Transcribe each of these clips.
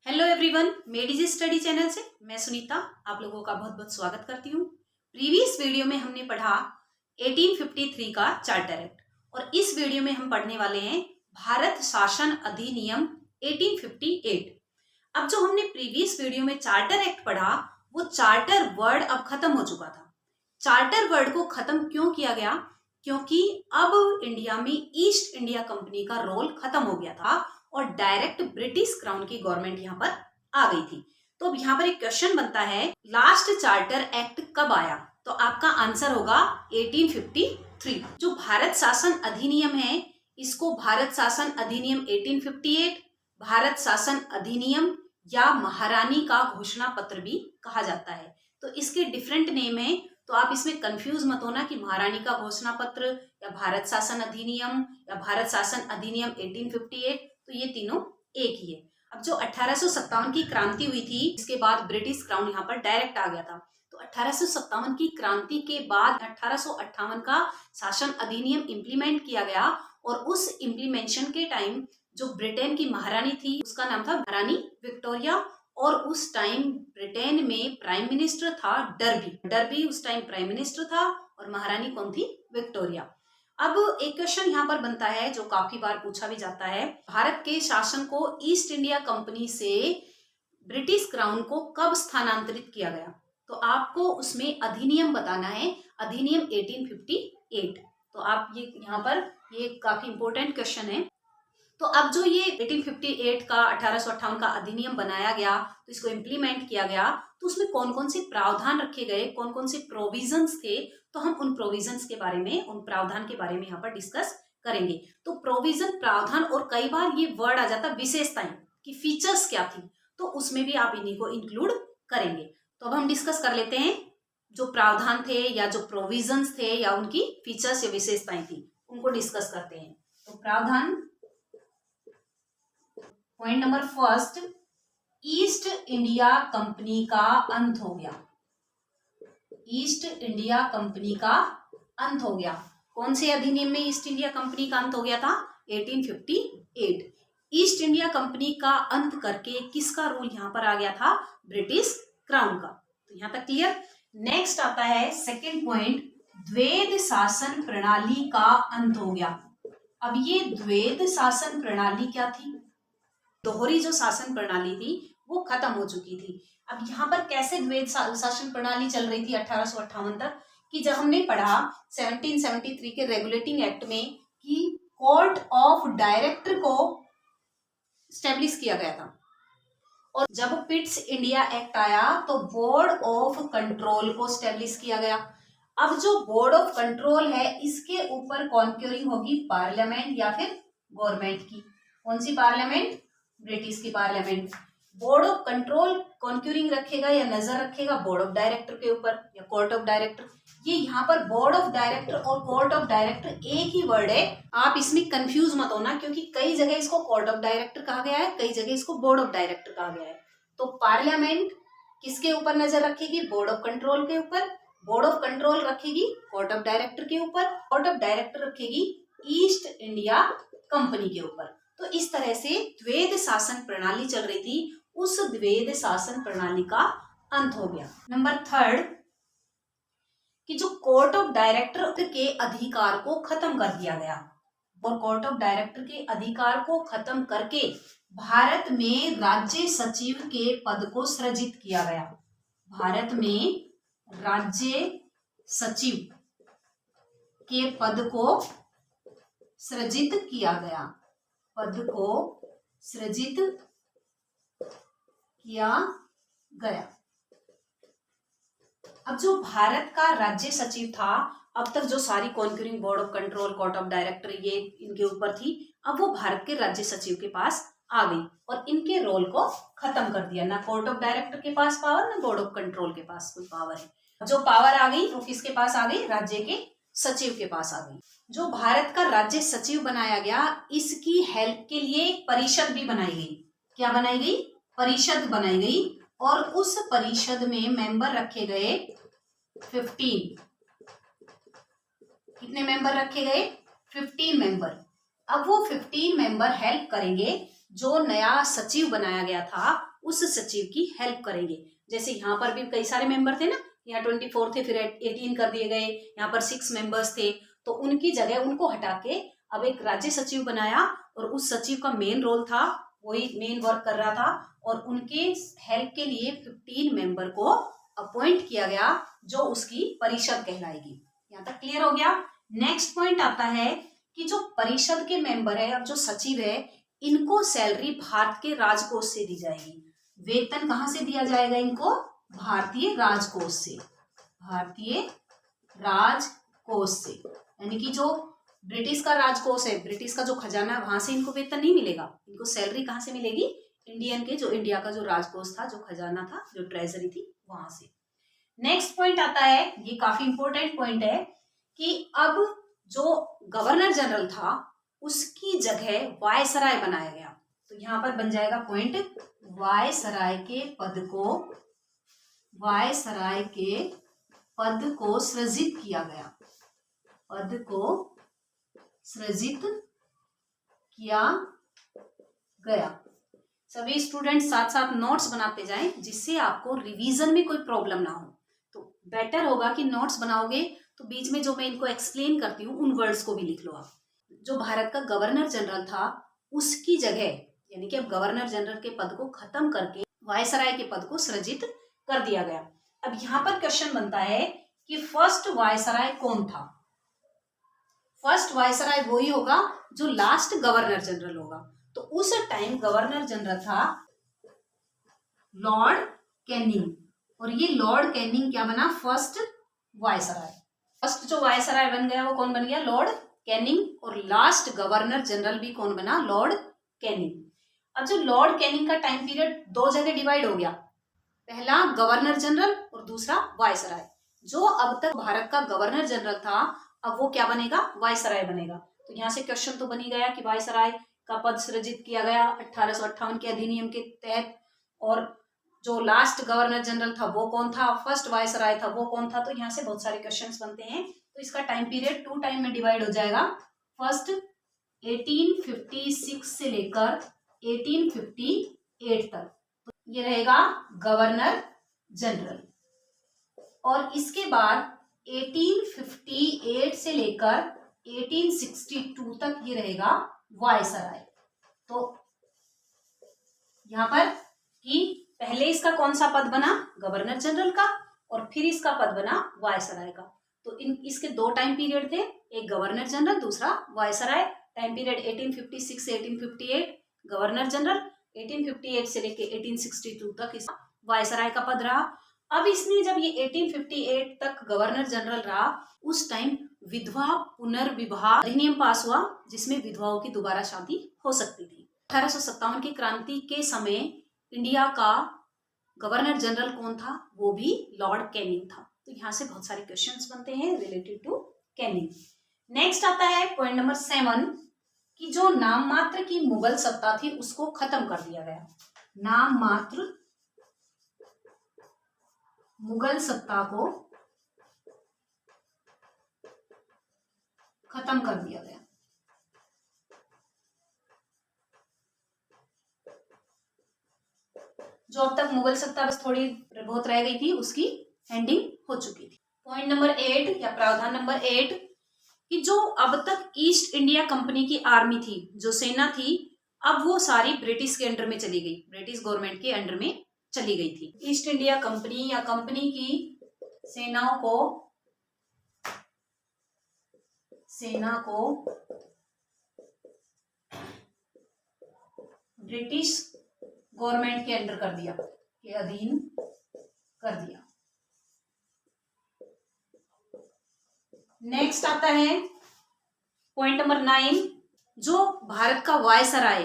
Hello everyone, मेडिजी study channel से मैं सुनीता आप लोगों का बहुत बहुत स्वागत करती हूँ। प्रीवियस वीडियो में हमने पढ़ा 1853 का चार्टर एक्ट और इस वीडियो में हम पढ़ने वाले हैं भारत शासन अधिनियम 1858। अब जो हमने प्रीवियस वीडियो में चार्टर एक्ट पढ़ा वो चार्टर वर्ड अब खत्म हो चुका था। चार्टर वर्ड को खत्म क्यों किया गया? क्योंकि अब इंडिया में ईस्ट इंडिया कंपनी का रोल खत्म हो गया था और डायरेक्ट ब्रिटिश क्राउन की गवर्नमेंट यहाँ पर आ गई थी। तो अब यहाँ पर एक क्वेश्चन बनता है, लास्ट चार्टर एक्ट कब आया? तो आपका आंसर होगा 1853। जो भारत शासन अधिनियम है इसको भारत शासन अधिनियम 1858, भारत शासन अधिनियम या महारानी का घोषणा पत्र भी कहा जाता है। तो इसके डिफरेंट नेम है, तो आप इसमें कंफ्यूज मत होना कि महारानी का घोषणा पत्र या भारत शासन अधिनियम या भारत शासन अधिनियम 1858, तो ये तीनों एक ही है। अब जो 1857 की क्रांति हुई थी इसके बाद ब्रिटिश क्राउन यहाँ पर डायरेक्ट आ गया था। तो 1857 की क्रांति के बाद 1858 का शासन अधिनियम इम्प्लीमेंट किया गया और उस इम्प्लीमेंशन के टाइम जो ब्रिटेन की महारानी थी उसका नाम था महारानी विक्टोरिया और उस टाइम ब्रिटेन में प्राइम मिनिस्टर था डर्बी उस टाइम प्राइम मिनिस्टर था और महारानी कौन थी? विक्टोरिया। अब एक क्वेश्चन यहाँ पर बनता है जो काफी बार पूछा भी जाता है, भारत के शासन को ईस्ट इंडिया कंपनी से ब्रिटिश क्राउन को कब स्थानांतरित किया गया? तो आपको उसमें अधिनियम बताना है, अधिनियम 1858। तो आप ये यहाँ पर ये काफी इंपॉर्टेंट क्वेश्चन है। तो अब जो ये 1858 का 1858 का अधिनियम बनाया गया तो इसको इम्प्लीमेंट किया गया, तो उसमें कौन कौन से प्रावधान रखे गए, कौन कौन से प्रोविजंस थे, तो हम उन प्रोविजंस के बारे में, उन प्रावधान के बारे में यहाँ पर डिस्कस करेंगे। तो प्रोविजन, प्रावधान और कई बार ये वर्ड आ जाता विशेषताएं कि फीचर्स क्या थी, तो उसमें भी आप इन्हीं को इंक्लूड करेंगे। तो अब हम डिस्कस कर लेते हैं जो प्रावधान थे या जो प्रोविजंस थे या उनकी फीचर्स या विशेषताएं थी उनको डिस्कस करते हैं। तो प्रावधान, point number first, east India company का अंत हो गया। ईस्ट इंडिया कंपनी का अंत हो गया। कौन से अधिनियम में ईस्ट इंडिया कंपनी का अंत हो गया था? 1858। ईस्ट इंडिया कंपनी का अंत करके किसका रूल यहाँ पर आ गया था? ब्रिटिश क्राउन का। तो यहाँ तक क्लियर। नेक्स्ट आता है सेकेंड पॉइंट, द्वैध शासन प्रणाली का अंत हो गया। अब ये द्वैध शासन प्रणाली क्या थी? दोहरी जो शासन प्रणाली थी वो खत्म हो चुकी थी। अब यहाँ पर कैसे द्वैध शासन प्रणाली चल रही थी 1858 तक, कि जब हमने पढ़ा 1773 के रेगुलेटिंग एक्ट में कि कोर्ट ऑफ डायरेक्टर को स्टेब्लिश किया गया था और जब पिट्स इंडिया एक्ट आया तो बोर्ड ऑफ कंट्रोल को स्टेब्लिश किया गया। अब जो बोर्ड ऑफ कंट्रोल है इसके ऊपर कॉन्क्यूरिंग होगी पार्लियामेंट या फिर गवर्नमेंट की। कौन सी पार्लियामेंट? ब्रिटिश की पार्लियामेंट। बोर्ड ऑफ कंट्रोल कॉन्क्यूरिंग रखेगा या नजर रखेगा बोर्ड ऑफ डायरेक्टर के ऊपर या कोर्ट ऑफ डायरेक्टर। ये यहाँ पर बोर्ड ऑफ डायरेक्टर और कोर्ट ऑफ डायरेक्टर एक ही वर्ड है, आप इसमें कंफ्यूज मत होना क्योंकि कई जगह इसको कोर्ट ऑफ डायरेक्टर कहा गया है, कई जगह इसको बोर्ड ऑफ डायरेक्टर कहा गया है। तो पार्लियामेंट किसके ऊपर नजर रखेगी? बोर्ड ऑफ कंट्रोल के ऊपर। बोर्ड ऑफ कंट्रोल रखेगी कोर्ट ऑफ डायरेक्टर के ऊपर। कोर्ट ऑफ डायरेक्टर रखेगी ईस्ट इंडिया कंपनी के ऊपर। तो इस तरह से द्वैध शासन प्रणाली चल रही थी, उस द्वैध शासन प्रणाली का अंत हो गया। नंबर थर्ड, कि जो कोर्ट ऑफ डायरेक्टर के अधिकार को खत्म कर दिया गया और कोर्ट ऑफ डायरेक्टर के अधिकार को खत्म करके भारत में राज्य सचिव के पद को सृजित किया गया। भारत में राज्य सचिव के पद को सृजित किया गया, पद को सृजित किया गया। अब जो भारत का राज्य सचिव था, अब तक जो सारी concurring board of control, court of director ये इनके ऊपर थी, अब वो भारत के राज्य सचिव के पास आ गई और इनके रोल को खत्म कर दिया। ना कोर्ट ऑफ डायरेक्टर के पास पावर, ना बोर्ड ऑफ कंट्रोल के पास कोई पावर है। जो पावर आ गई वो किसके पास आ गई? राज्य के सचिव के पास आ गई। जो भारत का राज्य सचिव बनाया गया इसकी हेल्प के लिए एक परिषद भी बनाई गई। क्या बनाई गई? परिषद बनाई गई और उस परिषद में मेंबर रखे गए 15। कितने मेंबर रखे गए? 15 मेंबर। अब वो 15 मेंबर हेल्प करेंगे जो नया सचिव बनाया गया था उस सचिव की हेल्प करेंगे। जैसे यहाँ पर भी कई सारे मेंबर थे ना, यहाँ 24 थे, फिर 18 कर दिए गए, यहाँ पर 6 मेंबर्स थे, तो उनकी जगह उनको हटा के अब एक राज्य सचिव बनाया और उस सचिव का मेन रोल था, वही मेन वर्क कर रहा था, और उनके हेल्प के लिए 15 मेंबर को अपॉइंट किया गया जो उसकी परिषद कहलाएगी। यहाँ तक क्लियर हो गया। नेक्स्ट पॉइंट आता है कि जो परिषद के मेंबर है, अब जो सचिव है, इनको सैलरी भारत के राजकोष से दी जाएगी। वेतन कहाँ से दिया जाएगा इनको? भारतीय राजकोष से, भारतीय राजकोष से, यानी कि जो ब्रिटिश का राजकोष है, ब्रिटिश का जो खजाना है, वहां से इनको वेतन नहीं मिलेगा। इनको सैलरी कहाँ से मिलेगी? इंडिया का जो राजकोष था, जो खजाना था, जो ट्रेजरी थी, वहां से। नेक्स्ट पॉइंट आता है, ये काफी इंपॉर्टेंट पॉइंट है कि अब जो गवर्नर जनरल था उसकी जगह वायसराय बनाया गया। तो यहाँ पर बन जाएगा पॉइंट, वायसराय के पद को सृजित किया गया, पद को सृजित किया गया। सभी स्टूडेंट साथ साथ नोट्स बनाते जाएं जिससे आपको रिवीजन में कोई प्रॉब्लम ना हो। तो बेटर होगा कि नोट्स बनाओगे तो बीच में जो मैं इनको एक्सप्लेन करती हूँ उन वर्ड्स को भी लिख लो आप। जो भारत का गवर्नर जनरल था उसकी जगह, यानी कि अब गवर्नर जनरल के पद को खत्म करके वायसराय के पद को सृजित कर दिया गया। अब यहाँ पर क्वेश्चन बनता है कि फर्स्ट वायसराय कौन था? फर्स्ट वायसराय वही होगा जो लास्ट गवर्नर जनरल होगा। तो उस टाइम गवर्नर जनरल था लॉर्ड कैनिंग, और ये लॉर्ड कैनिंग क्या बना? First viceroy. फर्स्ट जो वायसराय बन गया वो कौन बन गया? Lord Canning. और लास्ट गवर्नर जनरल भी कौन बना? Lord Canning. अब जो लॉर्ड कैनिंग का टाइम पीरियड दो जगह डिवाइड हो गया, पहला गवर्नर जनरल और दूसरा वायसराय। जो अब तक भारत का गवर्नर जनरल था अब वो क्या बनेगा? वायसराय बनेगा। तो यहाँ से क्वेश्चन तो बन ही गया कि वायसराय का पद सृजित किया गया 1858 के अधिनियम के तहत, और जो लास्ट गवर्नर जनरल था वो कौन था? फर्स्ट वायसराय था, वो कौन था? तो यहाँ से बहुत सारे क्वेश्चंस बनते हैं। तो इसका टाइम पीरियड 2 टाइम में डिवाइड हो जाएगा। फर्स्ट 1856 से लेकर 1858 तक, तो ये रहेगा गवर्नर जनरल, और इसके बाद 1858 से लेकर 1862 तक ये रहेगा वायसराय। तो यहां पर कि पहले इसका कौन सा पद बना? गवर्नर जनरल का, और फिर इसका पद बना वायसराय का। तो इसके 2 टाइम पीरियड थे, एक गवर्नर जनरल, दूसरा वायसराय। टाइम पीरियड 1856 से 1858 गवर्नर जनरल, 1858 से लेके 1862 तक इस वायसराय का पद रहा। अब इसने जब ये 1858 तक गवर्नर जनरल रहा, उस टाइम विधवा पुनर्विवाह अधिनियम पास हुआ जिसमें विधवाओं की दोबारा शादी हो सकती थी। 1857 की क्रांति के समय इंडिया का गवर्नर जनरल कौन था? वो भी लॉर्ड कैनिंग था। तो यहाँ से बहुत सारे क्वेश्चंस बनते हैं रिलेटेड टू कैनिंग। नेक्स्ट आता है पॉइंट नंबर 7 कि जो नाम मात्र की मुगल सत्ता थी उसको खत्म कर दिया गया। नाम मात्र मुगल सत्ता को खत्म कर दिया गया। जो अब तक मुगल सत्ता बस थोड़ी बहुत रह गई थी उसकी एंडिंग हो चुकी थी। पॉइंट नंबर 8 या प्रावधान नंबर 8 कि जो अब तक ईस्ट इंडिया कंपनी की आर्मी थी, जो सेना थी, अब वो सारी ब्रिटिश के अंडर में चली गई, ब्रिटिश गवर्नमेंट के अंडर में चली गई थी। ईस्ट इंडिया कंपनी या कंपनी की सेना को ब्रिटिश गवर्नमेंट के अंडर कर दिया, के अधीन कर दिया। नेक्स्ट आता है पॉइंट नंबर 9, जो भारत का वायसराय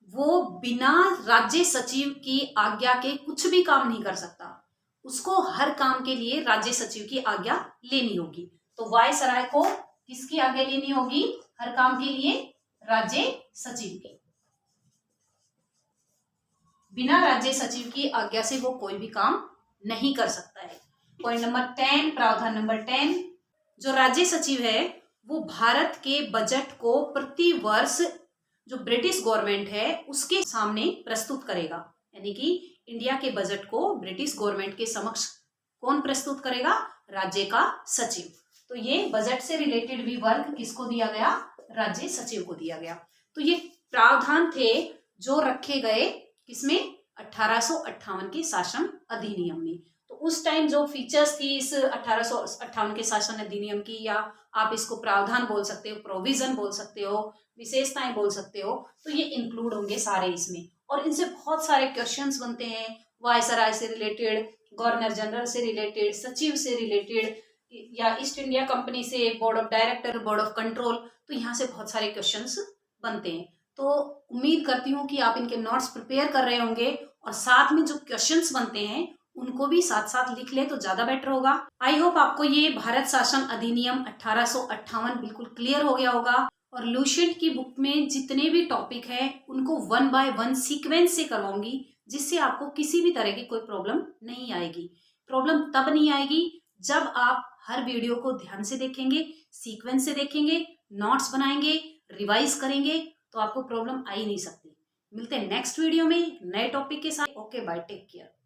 वो बिना राज्य सचिव की आज्ञा के कुछ भी काम नहीं कर सकता, उसको हर काम के लिए राज्य सचिव की आज्ञा लेनी होगी। तो वायसराय को किसकी आज्ञा लेनी होगी हर काम के लिए? राज्य सचिव की। बिना राज्य सचिव की आज्ञा से वो कोई भी काम नहीं कर सकता है। पॉइंट नंबर 10 प्रावधान नंबर 10, जो राज्य सचिव है वो भारत के बजट को प्रति वर्ष जो ब्रिटिश गवर्नमेंट है उसके सामने प्रस्तुत करेगा। यानी कि इंडिया के बजट को ब्रिटिश गवर्नमेंट के समक्ष कौन प्रस्तुत करेगा? राज्य का सचिव। तो ये बजट से रिलेटेड भी वर्क किसको दिया गया? राज्य सचिव को दिया गया। तो ये प्रावधान थे जो रखे गए किसमें? 1858 के शासन अधिनियम में। तो उस टाइम जो फीचर्स थी इस 1858 के शासन अधिनियम की, या आप इसको प्रावधान बोल सकते हो, प्रोविजन बोल सकते हो, विशेषताएं बोल सकते हो, तो ये इंक्लूड होंगे सारे इसमें। और इनसे बहुत सारे क्वेश्चंस बनते हैं, वायसराय से रिलेटेड, गवर्नर जनरल से रिलेटेड, सचिव से रिलेटेड, या ईस्ट इंडिया कंपनी से, board of director, board of control. तो यहाँ से बहुत सारे क्वेश्चंस बनते हैं। तो उम्मीद करती हूँ कि आप इनके नोट्स प्रिपेयर कर रहे होंगे और साथ में जो क्वेश्चंस बनते हैं उनको भी साथ साथ लिख ले तो ज्यादा बेटर होगा। आई होप आपको ये भारत शासन अधिनियम 1858 बिल्कुल क्लियर हो गया होगा। और लुसेंट की बुक में जितने भी टॉपिक है उनको 1 बाय 1 सीक्वेंस से करवाऊंगी, जिससे आपको किसी भी तरह की कोई प्रॉब्लम नहीं आएगी। प्रॉब्लम तब नहीं आएगी जब आप हर वीडियो को ध्यान से देखेंगे, सीक्वेंस से देखेंगे, नोट्स बनाएंगे, रिवाइज करेंगे, तो आपको प्रॉब्लम आ ही नहीं सकती। मिलते हैं नेक्स्ट वीडियो में नए टॉपिक के साथ। Okay bye, take care.